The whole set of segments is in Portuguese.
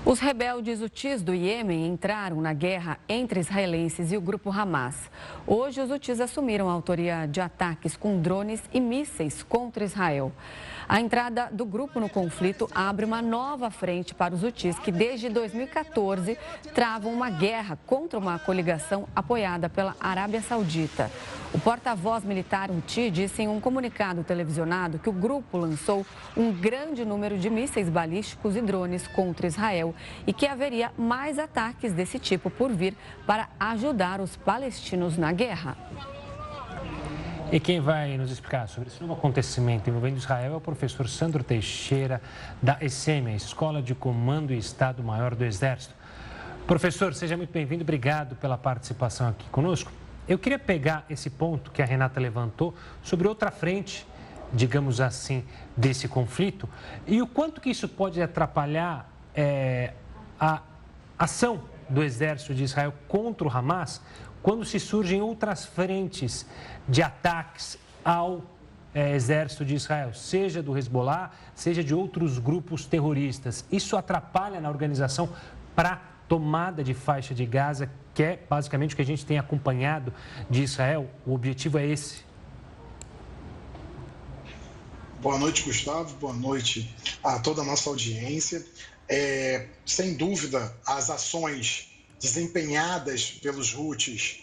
Os rebeldes hutis do Iêmen entraram na guerra entre israelenses e o grupo Hamas. Hoje, os hutis assumiram a autoria de ataques com drones e mísseis contra Israel. A entrada do grupo no conflito abre uma nova frente para os hutis, que desde 2014 travam uma guerra contra uma coligação apoiada pela Arábia Saudita. O porta-voz militar huti disse em um comunicado televisionado que o grupo lançou um grande número de mísseis balísticos e drones contra Israel e que haveria mais ataques desse tipo por vir para ajudar os palestinos na guerra. E quem vai nos explicar sobre esse novo acontecimento envolvendo Israel é o professor Sandro Teixeira, da ECEM, a Escola de Comando e Estado-Maior do Exército. Professor, seja muito bem-vindo, obrigado pela participação aqui conosco. Eu queria pegar esse ponto que a Renata levantou sobre outra frente, digamos assim, desse conflito e o quanto que isso pode atrapalhar a ação do exército de Israel contra o Hamas quando se surgem outras frentes de ataques ao exército de Israel, seja do Hezbollah, seja de outros grupos terroristas. Isso atrapalha na organização para tomada de faixa de Gaza, que é basicamente o que a gente tem acompanhado de Israel. O objetivo é esse. Boa noite, Gustavo. Boa noite a toda a nossa audiência. Sem dúvida, as ações desempenhadas pelos Houthis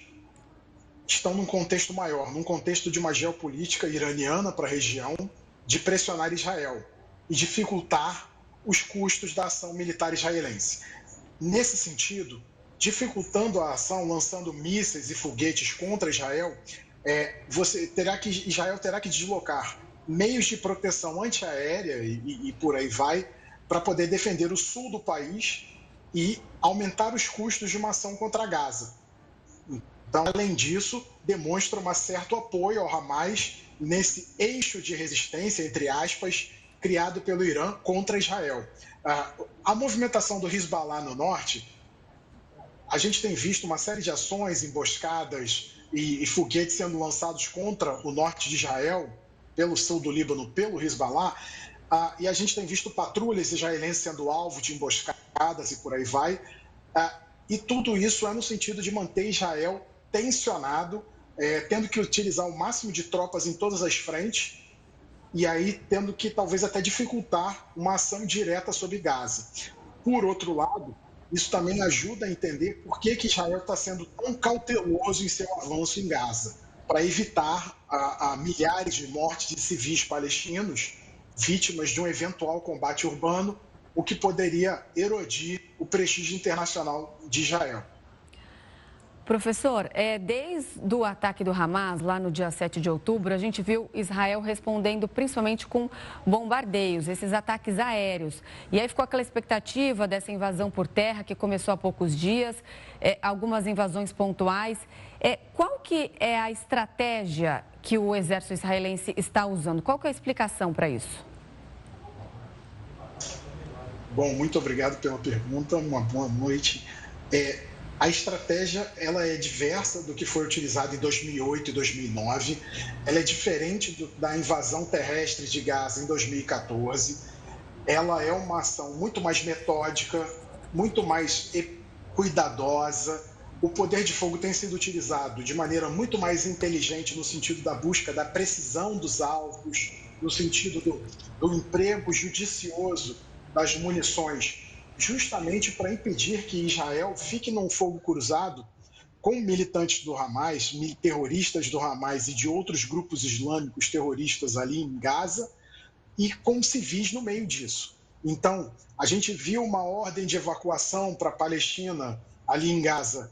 estão num contexto maior, num contexto de uma geopolítica iraniana para a região, de pressionar Israel e dificultar os custos da ação militar israelense. Nesse sentido, dificultando a ação, lançando mísseis e foguetes contra Israel, Israel terá que deslocar meios de proteção antiaérea e por aí vai, para poder defender o sul do país e aumentar os custos de uma ação contra Gaza. Então, além disso, demonstra um certo apoio ao Hamas nesse eixo de resistência, entre aspas, criado pelo Irã contra Israel. A movimentação do Hezbollah no norte, a gente tem visto uma série de ações, emboscadas e foguetes sendo lançados contra o norte de Israel, pelo sul do Líbano, pelo Hezbollah, e a gente tem visto patrulhas israelenses sendo alvo de emboscadas e por aí vai. E tudo isso é no sentido de manter Israel tensionado, tendo que utilizar o máximo de tropas em todas as frentes, e aí tendo que talvez até dificultar uma ação direta sobre Gaza. Por outro lado, isso também ajuda a entender por que Israel está sendo tão cauteloso em seu avanço em Gaza, para evitar milhares de mortes de civis palestinos, vítimas de um eventual combate urbano, o que poderia erodir o prestígio internacional de Israel. Professor, desde o ataque do Hamas, lá no dia 7 de outubro, a gente viu Israel respondendo principalmente com bombardeios, esses ataques aéreos. E aí ficou aquela expectativa dessa invasão por terra, que começou há poucos dias, algumas invasões pontuais. Qual que é a estratégia que o exército israelense está usando? Qual que é a explicação para isso? Bom, muito obrigado pela pergunta, uma boa noite. A estratégia ela é diversa do que foi utilizado em 2008 e 2009. Ela é diferente da invasão terrestre de Gaza em 2014. Ela é uma ação muito mais metódica, muito mais cuidadosa. O poder de fogo tem sido utilizado de maneira muito mais inteligente no sentido da busca da precisão dos alvos, no sentido do emprego judicioso das munições, justamente para impedir que Israel fique num fogo cruzado com militantes do Hamas, terroristas do Hamas e de outros grupos islâmicos terroristas ali em Gaza e com civis no meio disso. Então, a gente viu uma ordem de evacuação para a Palestina ali em Gaza.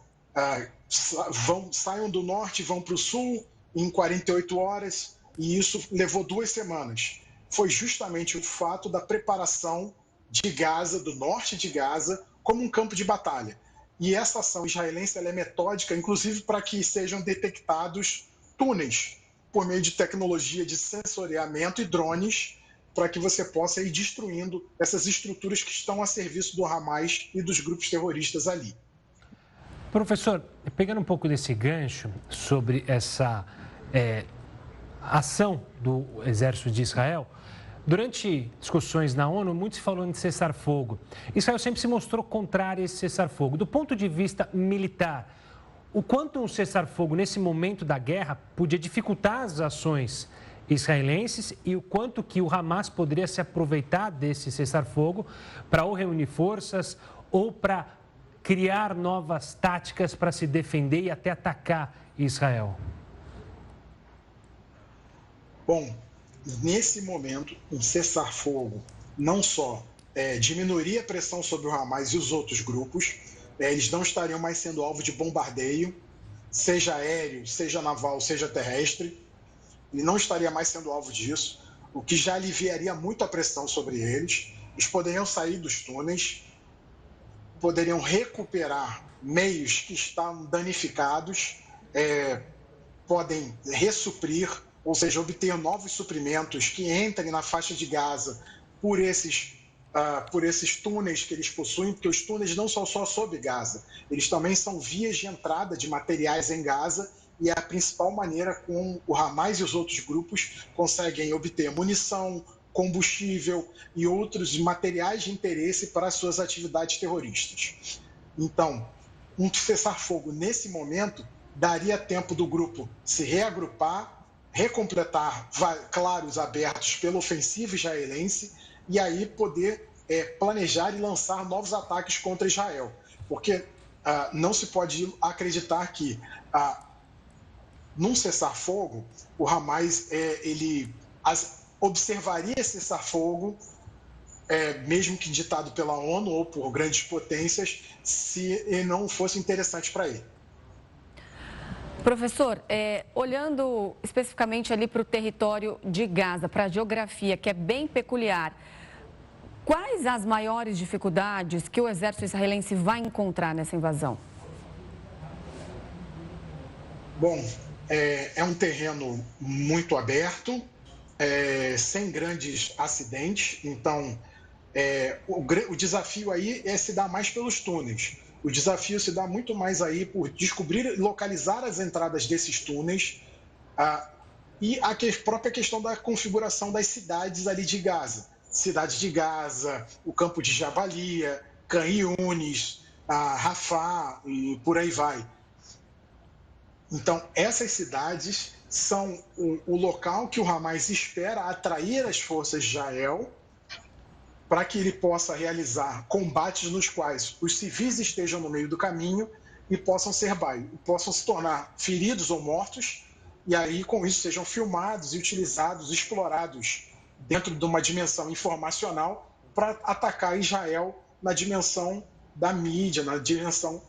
Saiam do norte e vão para o sul em 48 horas e isso levou 2 semanas. Foi justamente o fato da preparação de Gaza, do norte de Gaza, como um campo de batalha. E essa ação israelense ela é metódica, inclusive para que sejam detectados túneis por meio de tecnologia de sensoriamento e drones, para que você possa ir destruindo essas estruturas que estão a serviço do Hamas e dos grupos terroristas ali. Professor, pegando um pouco desse gancho sobre essa ação do exército de Israel, Durante discussões na ONU, muito se falou em cessar-fogo. Israel sempre se mostrou contrário a esse cessar-fogo. Do ponto de vista militar, o quanto um cessar-fogo nesse momento da guerra podia dificultar as ações israelenses e o quanto que o Hamas poderia se aproveitar desse cessar-fogo para ou reunir forças ou para criar novas táticas para se defender e até atacar Israel? Bom, nesse momento, um cessar-fogo não só diminuiria a pressão sobre o Hamas e os outros grupos, eles não estariam mais sendo alvo de bombardeio, seja aéreo, seja naval, seja terrestre, e não estaria mais sendo alvo disso, o que já aliviaria muito a pressão sobre eles. Eles poderiam sair dos túneis, poderiam recuperar meios que estão danificados, podem ressuprir, ou seja, obter novos suprimentos que entrem na faixa de Gaza por esses túneis que eles possuem, porque os túneis não são só sob Gaza, eles também são vias de entrada de materiais em Gaza e é a principal maneira como o Hamas e os outros grupos conseguem obter munição, combustível e outros materiais de interesse para as suas atividades terroristas. Então, um cessar-fogo nesse momento daria tempo do grupo se reagrupar, recompletar claros abertos pela ofensiva israelense e aí poder planejar e lançar novos ataques contra Israel. Porque não se pode acreditar que, num cessar-fogo, o Hamas observaria esse cessar-fogo, mesmo que ditado pela ONU ou por grandes potências, se não fosse interessante para ele. Professor, olhando especificamente ali para o território de Gaza, para a geografia, que é bem peculiar, quais as maiores dificuldades que o exército israelense vai encontrar nessa invasão? Bom, é um terreno muito aberto, sem grandes acidentes, então o desafio aí é se dar mais pelos túneis. O desafio se dá muito mais aí por descobrir e localizar as entradas desses túneis e a própria questão da configuração das cidades ali de Gaza. Cidade de Gaza, o campo de Jabalia, Khan Yunis, Rafah e por aí vai. Então, essas cidades são o local que o Hamas espera atrair as forças de Israel para que ele possa realizar combates nos quais os civis estejam no meio do caminho e possam se tornar feridos ou mortos, e aí com isso sejam filmados e utilizados, explorados dentro de uma dimensão informacional para atacar Israel na dimensão da mídia, na dimensão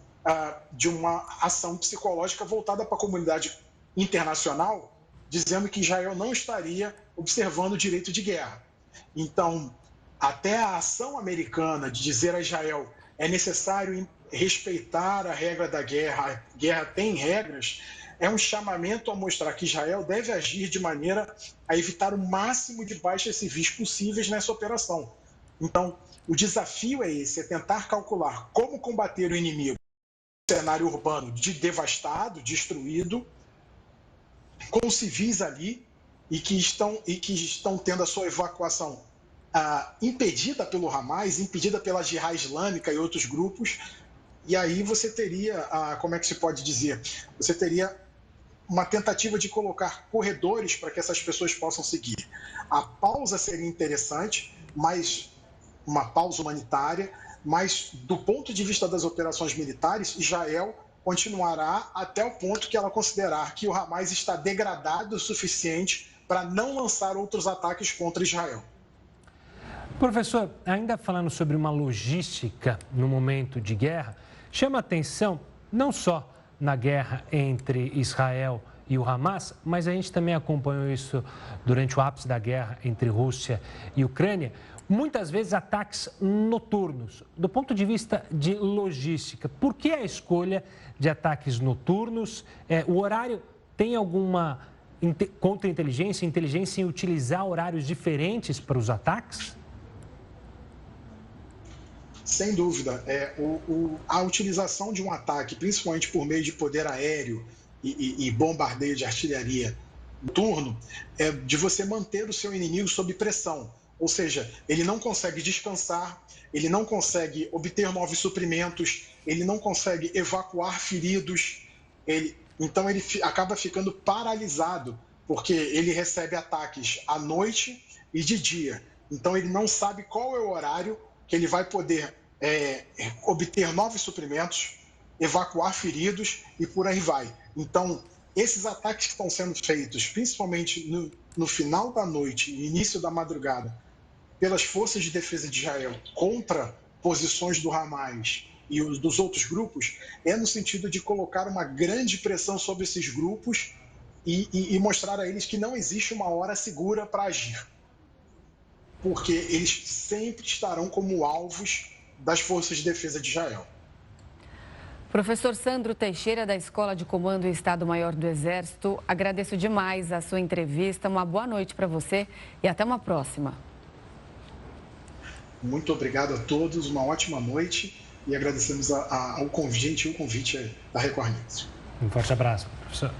de uma ação psicológica voltada para a comunidade internacional, dizendo que Israel não estaria observando o direito de guerra. Então, até a ação americana de dizer a Israel é necessário respeitar a regra da guerra, a guerra tem regras, é um chamamento a mostrar que Israel deve agir de maneira a evitar o máximo de baixas civis possíveis nessa operação. Então, o desafio é esse, é tentar calcular como combater o inimigo no cenário urbano devastado, destruído, com civis ali e que estão tendo a sua evacuação impedida pelo Hamas, impedida pela Jihad Islâmica e outros grupos, e aí você teria, como é que se pode dizer, você teria uma tentativa de colocar corredores para que essas pessoas possam seguir. A pausa seria interessante, mas uma pausa humanitária, mas do ponto de vista das operações militares, Israel continuará até o ponto que ela considerar que o Hamas está degradado o suficiente para não lançar outros ataques contra Israel. Professor, ainda falando sobre uma logística no momento de guerra, chama a atenção não só na guerra entre Israel e o Hamas, mas a gente também acompanhou isso durante o ápice da guerra entre Rússia e Ucrânia, muitas vezes ataques noturnos. Do ponto de vista de logística, por que a escolha de ataques noturnos? O horário tem alguma contra-inteligência, inteligência em utilizar horários diferentes para os ataques? Sem dúvida. A utilização de um ataque, principalmente por meio de poder aéreo e bombardeio de artilharia noturno, é de você manter o seu inimigo sob pressão. ou seja, ele não consegue descansar, ele não consegue obter novos suprimentos, ele não consegue evacuar feridos, então ele acaba ficando paralisado, porque ele recebe ataques à noite e de dia. Então ele não sabe qual é o horário que ele vai poder obter novos suprimentos, evacuar feridos e por aí vai. Então, esses ataques que estão sendo feitos, principalmente no final da noite e início da madrugada, pelas forças de defesa de Israel contra posições do Hamas e dos outros grupos, é no sentido de colocar uma grande pressão sobre esses grupos e mostrar a eles que não existe uma hora segura para agir, porque eles sempre estarão como alvos das forças de defesa de Israel. Professor Sandro Teixeira, da Escola de Comando e Estado-Maior do Exército, agradeço demais a sua entrevista. Uma boa noite para você e até uma próxima. Muito obrigado a todos, uma ótima noite e agradecemos o convite da Record News. Um forte abraço, professor.